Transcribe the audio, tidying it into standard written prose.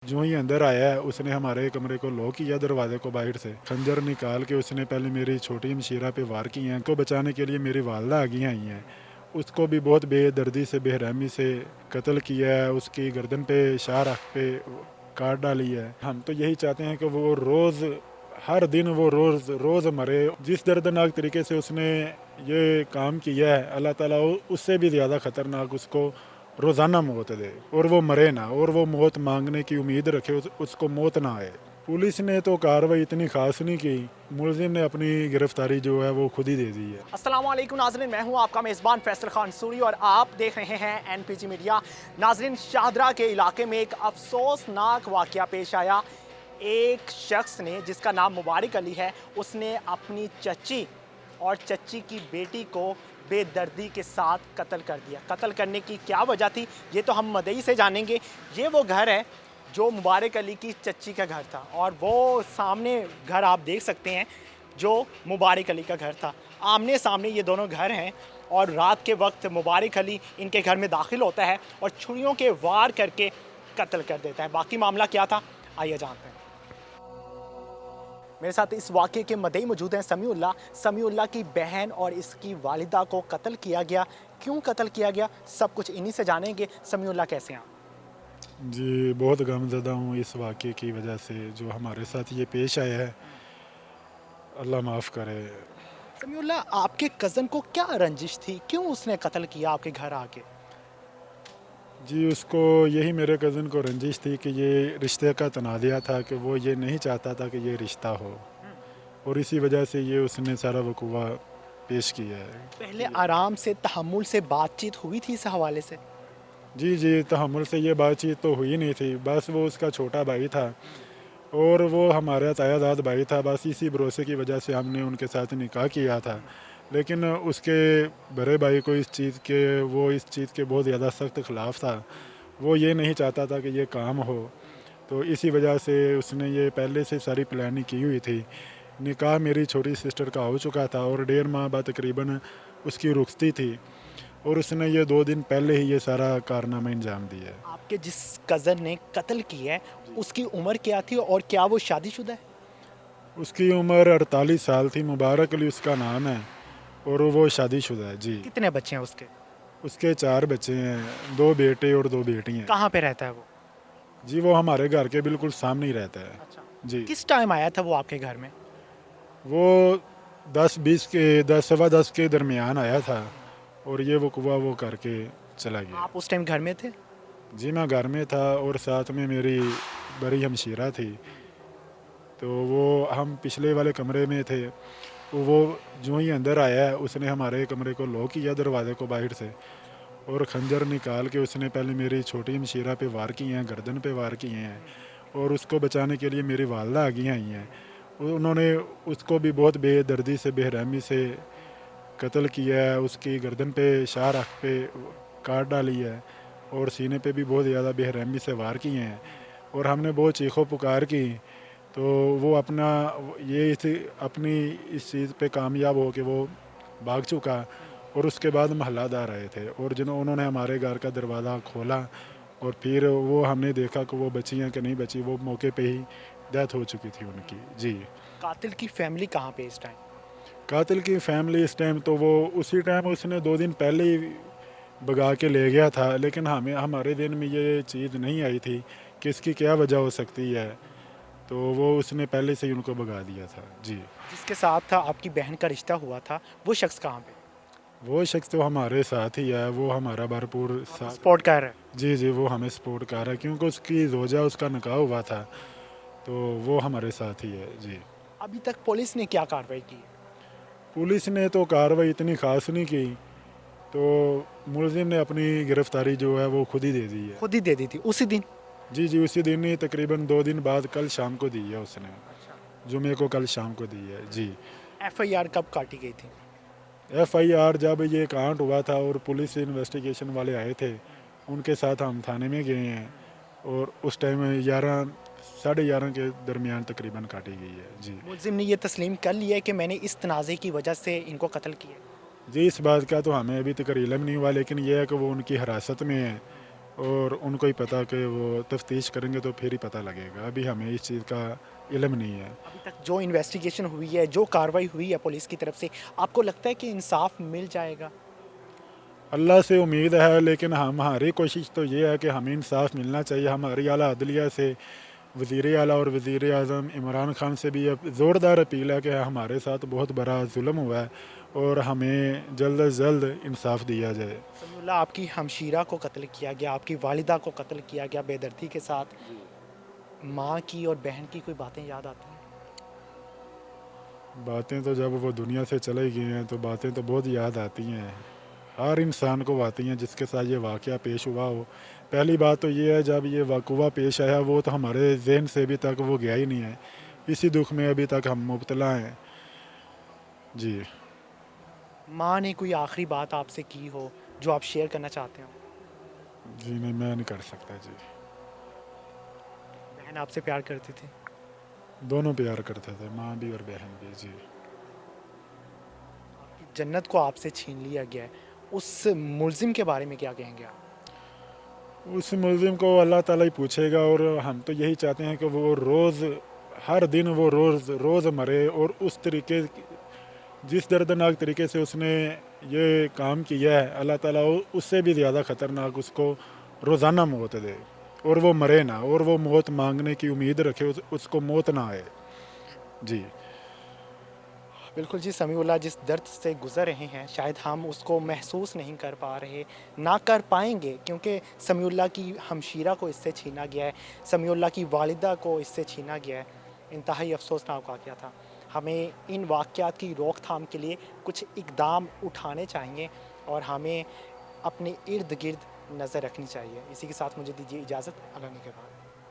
जो ही अंदर आया है उसने हमारे कमरे को लॉक किया दरवाजे को बाहर से खंजर निकाल के उसने पहले मेरी छोटी मशीरा पे वार किए हैं। को बचाने के लिए मेरी वालदा आगे आई हैं। उसको भी बहुत बेदर्दी से बेरहमी से कत्ल किया है। उसकी गर्दन पे शाहराख पे काट डाली है। हम तो यही चाहते हैं कि वो रोज़ हर दिन वो रोज़ मरे। जिस दर्दनाक तरीके से उसने ये काम किया है अल्लाह ताला उससे भी ज़्यादा ख़तरनाक उसको रोज़ाना मौत दे और वो मरे ना और वो मौत मांगने की उम्मीद रखे उसको मौत ना आए। पुलिस ने तो कार्रवाई इतनी खास नहीं की। मुलजिम ने अपनी गिरफ्तारी जो है वो खुद ही दे दी है। अस्सलाम वालेकुम नाज़रीन, मैं हूं आपका मेज़बान फैसल खान सूरी और आप देख रहे हैं एनपीजी मीडिया। नाज़रीन, शाहदरा के इलाके में एक अफसोसनाक वाक़या पेश आया। एक शख्स ने जिसका नाम मुबारक अली है, उसने अपनी चच्ची और चच्ची की बेटी को बेदर्दी के साथ कत्ल कर दिया। कत्ल करने की क्या वजह थी ये तो हम मदई से जानेंगे। ये वो घर है जो मुबारक अली की चच्ची का घर था और वो सामने घर आप देख सकते हैं जो मुबारक अली का घर था। आमने सामने ये दोनों घर हैं और रात के वक्त मुबारक अली इनके घर में दाखिल होता है और छुरियों के वार करके कत्ल कर देता है। बाकी मामला क्या था आइए जानते हैं। मेरे साथ इस वाक़े के मदई मौजूद हैं समीउल्लाह की बहन और इसकी वालिदा को कत्ल किया गया। क्यों कत्ल किया गया सब कुछ इन्हीं से जानेंगे। समीउल्लाह कैसे हैं आप? जी बहुत गमज़दा हूँ इस वाक़े की वजह से जो हमारे साथ ये पेश आया है। अल्लाह माफ़ करे। समीउल्लाह, आपके कज़न को क्या रंजिश थी, क्यों उसने कत्ल किया आपके घर आके? जी उसको यही मेरे कज़न को रंजिश थी कि ये रिश्ते का तनाज़ा था कि वो ये नहीं चाहता था कि ये रिश्ता हो और इसी वजह से ये उसने सारा वकूआ पेश किया है। पहले आराम से तहम्मुल से बातचीत हुई थी इस हवाले से? जी तहम्मुल से ये बातचीत तो हुई नहीं थी। बस वो उसका छोटा भाई था और वो हमारा तायादाद भाई था। बस इसी भरोसे की वजह से हमने उनके साथ निकाह किया था। लेकिन उसके बड़े भाई को इस चीज़ के बहुत ज़्यादा सख्त ख़िलाफ़ था। वो ये नहीं चाहता था कि ये काम हो, तो इसी वजह से उसने ये पहले से सारी प्लानिंग की हुई थी। निकाह मेरी छोटी सिस्टर का हो चुका था और 1.5 माह बाद तकरीबन उसकी रुखसती थी और उसने ये 2 दिन पहले ही ये सारा कारनामा अंजाम दिया है। आपके जिस कज़न ने कत्ल किया है उसकी उम्र क्या थी और क्या वो शादीशुदा है? उसकी उम्र 48 साल थी। मुबारक अली उसका नाम है और वो शादीशुदा है। जी कितने बच्चे हैं उसके? उसके 4 बच्चे हैं, 2 बेटे और 2 बेटी हैं। कहाँ पे रहता है वो? जी वो हमारे घर के बिल्कुल सामने ही रहता है। अच्छा। जी किस टाइम आया था वो आपके घर में? वो 10 सवा 10 के दरमियान आया था और ये वकूआ वो करके चला गया। आप उस टाइम घर में थे? जी मैं घर में था और साथ में मेरी बड़ी हमशीरा थी। तो वो हम पिछले वाले कमरे में थे। वो जो ही अंदर आया है उसने हमारे कमरे को लॉक किया दरवाजे को बाहर से और खंजर निकाल के उसने पहले मेरी छोटी हमशीरा पे वार किए हैं, गर्दन पे वार किए हैं और उसको बचाने के लिए मेरी वालदा आगे आई हैं। उन्होंने उसको भी बहुत बेदर्दी से बेरहमी से कत्ल किया है। उसकी गर्दन पे शाहराख पे काट डाली है और सीने पे भी बहुत ज़्यादा बेरहमी से वार किए हैं और हमने बहुत चीखों पुकार की। तो वो अपनी इस चीज़ पे कामयाब हो के वो भाग चुका और उसके बाद महल्लादार आए थे और उन्होंने हमारे घर का दरवाज़ा खोला और फिर वो हमने देखा कि वो बची हैं कि नहीं बची। वो मौके पे ही डेथ हो चुकी थी उनकी। जी कातिल की फैमिली कहाँ पे इस टाइम? कातिल की फैमिली इस टाइम तो वो उसी टाइम उसने 2 दिन पहले ही भगा के ले गया था, लेकिन हमारे दिन में ये चीज़ नहीं आई थी कि इसकी क्या वजह हो सकती है। तो वो उसने पहले से ही उनको भगा दिया था। जी जिसके साथ आपकी बहन का रिश्ता हुआ था वो शख्स कहाँ पे? वो शख्स तो हमारे साथ ही है। वो हमारा भरपूर साथ। स्पॉट कर रहा है? जी वो हमें सपोर्ट कर रहा है क्योंकि उसकी जोजा उसका निकाह हुआ था, तो वो हमारे साथ ही है। जी अभी तक पुलिस ने क्या कार्रवाई की है? पुलिस ने तो कार्रवाई इतनी खास नहीं की। तो मुलजिम ने अपनी गिरफ्तारी जो है वो खुद ही दे दी है। खुद ही दे दी थी उसी दिन? जी उसी दिन ही तकरीबन 2 दिन बाद कल शाम को दी है उसने। जुमे को कल शाम को दी है। जी एफआईआर कब काटी गई थी? एफआईआर जब ये कांड हुआ था और पुलिस इन्वेस्टिगेशन वाले आए थे उनके साथ हम थाने में गए हैं और उस टाइम 11 साढ़े 11 के दरमियान तकरीबन काटी गई है। जी मुलजिम ने ये तस्लीम कर लिया है कि मैंने इस तनाज़े की वजह से इनको कत्ल किया? जी इस बात का तो हमें अभी तक इल्म नहीं हुआ, लेकिन यह है कि वो उनकी हिरासत में है اور ان کو ہی پتہ کہ وہ تفتیش کریں گے تو پھر ہی پتہ لگے گا. ابھی ہمیں اس چیز کا علم نہیں ہے. ابھی تک جو انویسٹیگیشن ہوئی ہے، جو کارروائی ہوئی ہے پولیس کی طرف سے، آپ کو لگتا ہے کہ انصاف مل جائے گا؟ اللہ سے امید ہے، لیکن ہماری کوشش تو یہ ہے کہ ہمیں انصاف ملنا چاہیے. ہماری اعلیٰ عدلیہ سے، وزیر اعلیٰ اور وزیر اعظم عمران خان سے بھی اب زوردار اپیل ہے کہ ہمارے ساتھ بہت بڑا ظلم ہوا ہے اور ہمیں جلد از جلد انصاف دیا جائے. سمیع اللہ، آپ کی ہمشیرہ کو قتل کیا گیا، آپ کی والدہ کو قتل کیا گیا بے دردی کے ساتھ. ماں کی اور بہن کی کوئی باتیں یاد آتی ہیں؟ باتیں تو جب وہ دنیا سے چلے گئی ہیں تو باتیں تو بہت یاد آتی ہیں. ہر انسان کو آتی ہیں جس کے ساتھ یہ واقعہ پیش ہوا ہو. پہلی بات تو یہ ہے، جب یہ واقعہ پیش آیا وہ تو ہمارے ذہن سے ابھی تک وہ گیا ہی نہیں ہے. اسی دکھ میں ابھی تک ہم مبتلا ہیں. جی. ماں نے کوئی آخری بات آپ سے کی ہو جو آپ شیئر کرنا چاہتے ہو؟ جی نہیں، میں نہیں کر سکتا. جی. بہن آپ سے پیار کرتی تھی؟ دونوں پیار کرتے تھے، ماں بھی اور بہن بھی. جی. جنت کو آپ سے چھین لیا گیا ہے، اس ملزم کے بارے میں کیا کہیں گے آپ؟ اس ملزم کو اللہ تعالیٰ ہی پوچھے گا، اور ہم تو یہی چاہتے ہیں کہ وہ روز، ہر دن وہ روز مرے، اور اس طریقے، جس دردناک طریقے سے اس نے یہ کام کیا ہے، اللہ تعالیٰ اس سے بھی زیادہ خطرناک اس کو روزانہ موت دے، اور وہ مرے نہ، اور وہ موت مانگنے کی امید رکھے، اس کو موت نہ آئے. جی. بالکل جی. سمیع اللہ جس درد سے گزر رہے ہیں شاید ہم اس کو محسوس نہیں کر پا رہے، نہ کر پائیں گے، کیونکہ سمیع اللہ کی ہمشیرہ کو اس سے چھینا گیا ہے، سمیع اللہ کی والدہ کو اس سے چھینا گیا ہے. انتہائی افسوسناک واقعہ تھا. ہمیں ان واقعات کی روک تھام کے لیے کچھ اقدام اٹھانے چاہیے اور ہمیں اپنے ارد گرد نظر رکھنی چاہیے. اسی کے ساتھ مجھے دیجیے اجازت. اللہ نے کے بعد.